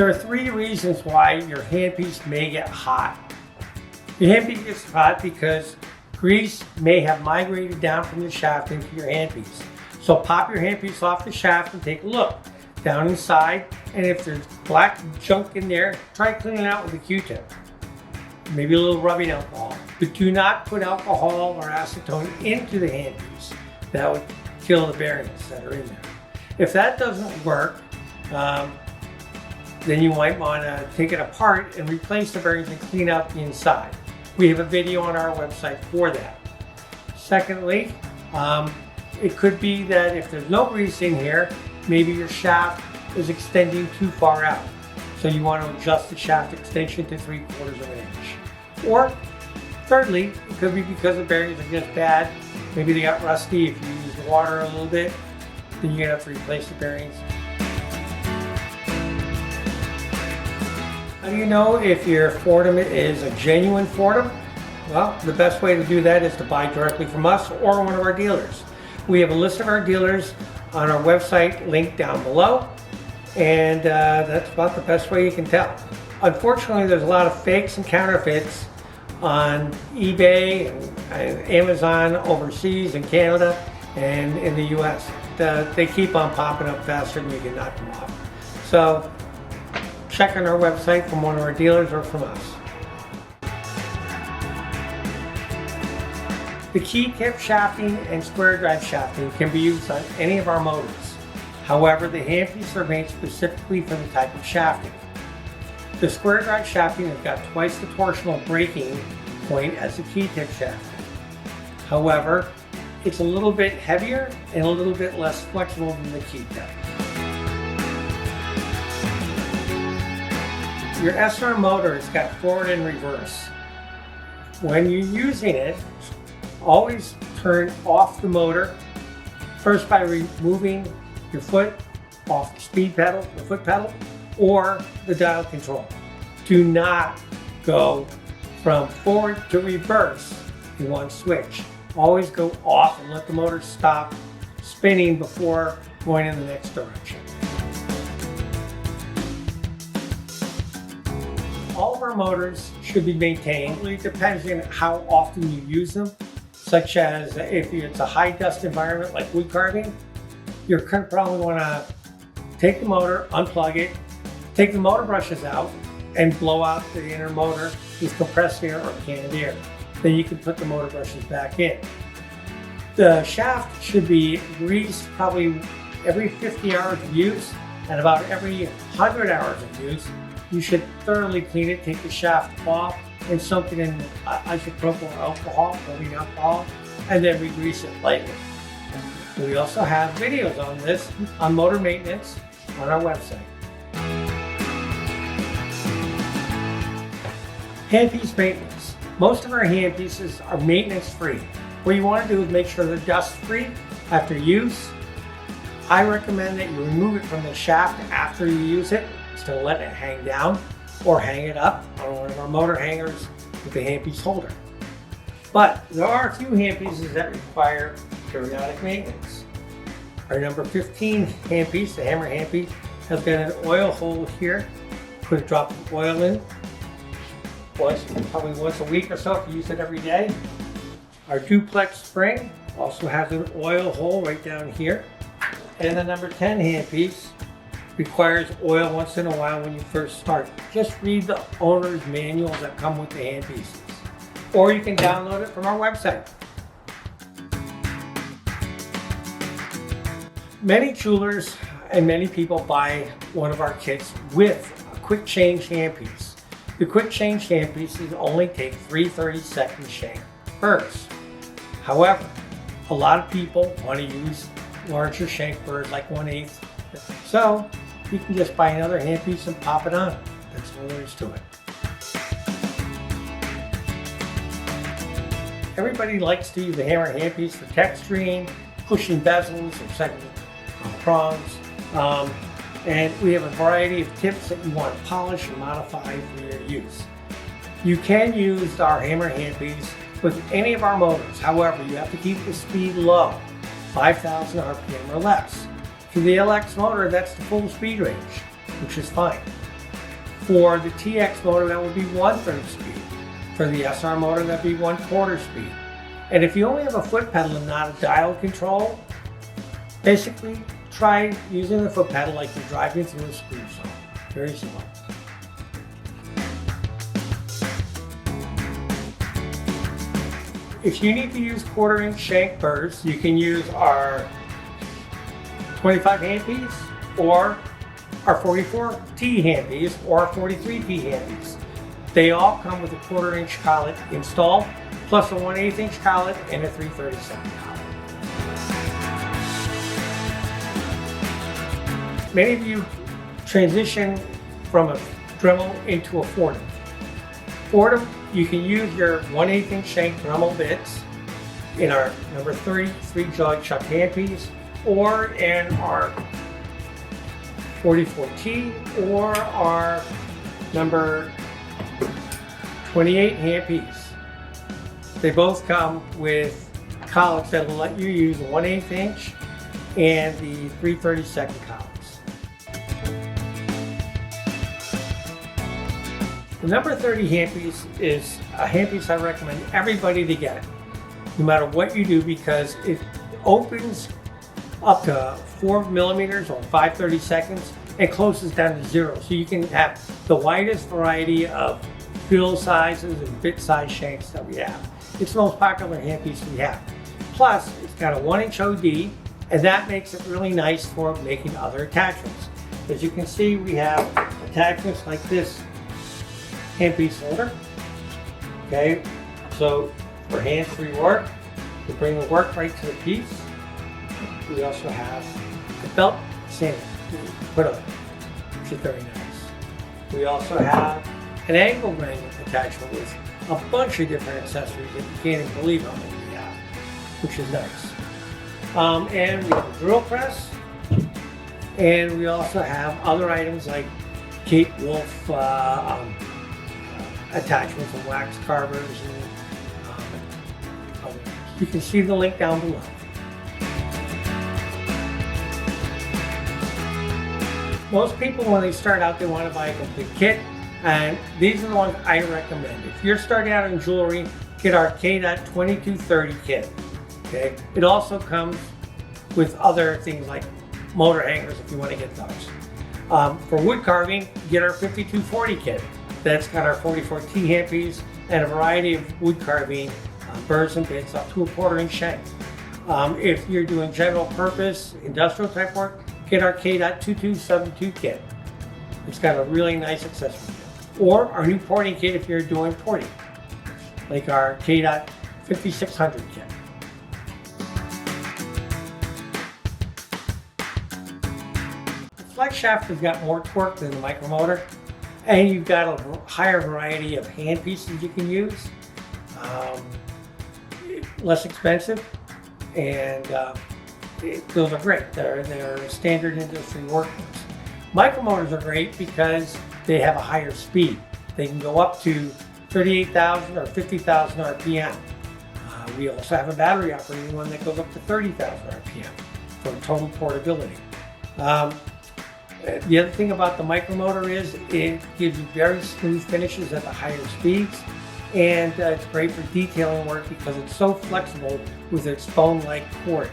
There are 3 reasons why your handpiece may get hot. Your handpiece gets hot because grease may have migrated down from the shaft into your handpiece. So pop your handpiece off the shaft and take a look down inside, and if there's black junk in there, try cleaning it out with a Q-tip. Maybe a little rubbing alcohol. But do not put alcohol or acetone into the handpiece. That would kill the bearings that are in there. If that doesn't work, then you might want to take it apart and replace the bearings and clean out the inside. We have a video on our website for that. Secondly, it could be that if there's no grease in here, maybe your shaft is extending too far out. So you want to adjust the shaft extension to 3/4 of an inch. Or thirdly, it could be because the bearings are just bad. Maybe they got rusty. If you use the water a little bit, then you're gonna have to replace the bearings. How do you know if your Foredom is a genuine Foredom? Well, the best way to do that is to buy directly from us or one of our dealers. We have a list of our dealers on our website linked down below, and that's about the best way you can tell. Unfortunately, there's a lot of fakes and counterfeits on eBay and Amazon overseas in Canada and in the US. They keep on popping up faster than you can knock them off. So check on our website from one of our dealers or from us. The key tip shafting and square drive shafting can be used on any of our motors. However, the handpiece are made specifically for the type of shafting. The square drive shafting has got twice the torsional breaking point as the key tip shafting. However, it's a little bit heavier and a little bit less flexible than the key tip. Your SR motor has got forward and reverse. When you're using it, always turn off the motor, first by removing your foot off the speed pedal, the foot pedal, or the dial control. Do not go from forward to reverse in one switch. Always go off and let the motor stop spinning before going in the next direction. All of our motors should be maintained. It really depends on how often you use them, such as if it's a high dust environment like wood carving, you're going to probably want to take the motor, unplug it, take the motor brushes out, and blow out the inner motor with compressed air or canned air. Then you can put the motor brushes back in. The shaft should be greased probably every 50 hours of use, and about every 100 hours of use, you should thoroughly clean it, take the shaft off, and soak it in isopropyl alcohol, rubbing alcohol, and then re-grease it lightly. We also have videos on this on motor maintenance on our website. Handpiece maintenance. Most of our handpieces are maintenance free. What you want to do is make sure they're dust free after use. I recommend that you remove it from the shaft after you use it instead of letting it hang down, or hang it up on one of our motor hangers with the handpiece holder. But there are a few handpieces that require periodic maintenance. Our number 15 handpiece, the hammer handpiece, has got an oil hole here. Put a drop of oil in probably once a week or so if you use it every day. Our duplex spring also has an oil hole right down here. And the number 10 handpiece requires oil once in a while when you first start. Just read the owner's manuals that come with the handpieces. Or you can download it from our website. Many toolers and many people buy one of our kits with a quick change handpiece. The quick change handpieces only take 3 30-second shank burrs. However, a lot of people want to use larger shank burrs like 1/8. So you can just buy another handpiece and pop it on. That's all there is to it. Everybody likes to use the hammer handpiece for texturing, pushing bezels, or second prongs. And we have a variety of tips that you want to polish and modify for your use. You can use our hammer handpiece with any of our motors. However, you have to keep the speed low, 5,000 RPM or less. For the LX motor, that's the full speed range, which is fine. For the TX motor, that would be 1/3 speed. For the SR motor, that'd be 1/4 speed. And if you only have a foot pedal and not a dial control, basically try using the foot pedal like you're driving through a screw zone. Very simple. If you need to use 1/4-inch shank burrs, you can use our 25 Handpiece or our 44T Handpiece or our 43T Handpiece. They all come with a 1/4-inch collet installed, plus a 1/8-inch collet and a 3/32 collet. Many of you transition from a Dremel into a Foredom. Foredom, you can use your 1/8-inch shank Dremel bits in our number 33 jog chuck handpiece or in our 44T or our number 28 handpiece. They both come with collets that will let you use a 1/8-inch and the 3/32 collets. The number 30 handpiece is a handpiece I recommend everybody to get, no matter what you do, because it opens up to 4 millimeters or 5/32 and closes down to 0. So you can have the widest variety of fill sizes and bit size shanks that we have. It's the most popular handpiece we have. Plus, it's got a 1-inch OD, and that makes it really nice for making other attachments. As you can see, we have attachments like this handpiece holder. Okay, so for hands-free work, to bring the work right to the piece. We also have a belt sander to put on, which is very nice. We also have an angle grinder attachment with a bunch of different accessories that you can't even believe how many we have, which is nice. And we have a drill press, and we also have other items like Kate Wolf attachments and wax carvers and others. You can see the link down below. Most people, when they start out, they want to buy a complete kit, and these are the ones I recommend. If you're starting out in jewelry, get our K.2230 kit. Okay, it also comes with other things like motor hangers if you want to get those. For wood carving, get our 5240 kit. That's got our 44T handpiece and a variety of wood carving burrs and bits up to a 1/4-inch shank. If you're doing general purpose industrial type work, get our K.2272 kit. It's got a really nice accessory kit. Or our new porting kit if you're doing porting, like our K.5600 kit. The flex shaft has got more torque than the micromotor, and you've got a higher variety of hand pieces you can use. Less expensive, and those are great. They're standard industry workers. Micromotors are great because they have a higher speed. They can go up to 38,000 or 50,000 RPM. We also have a battery operating one that goes up to 30,000 RPM for total portability. The other thing about the micromotor is it gives you very smooth finishes at the higher speeds, and it's great for detailing work because it's so flexible with its phone-like cord.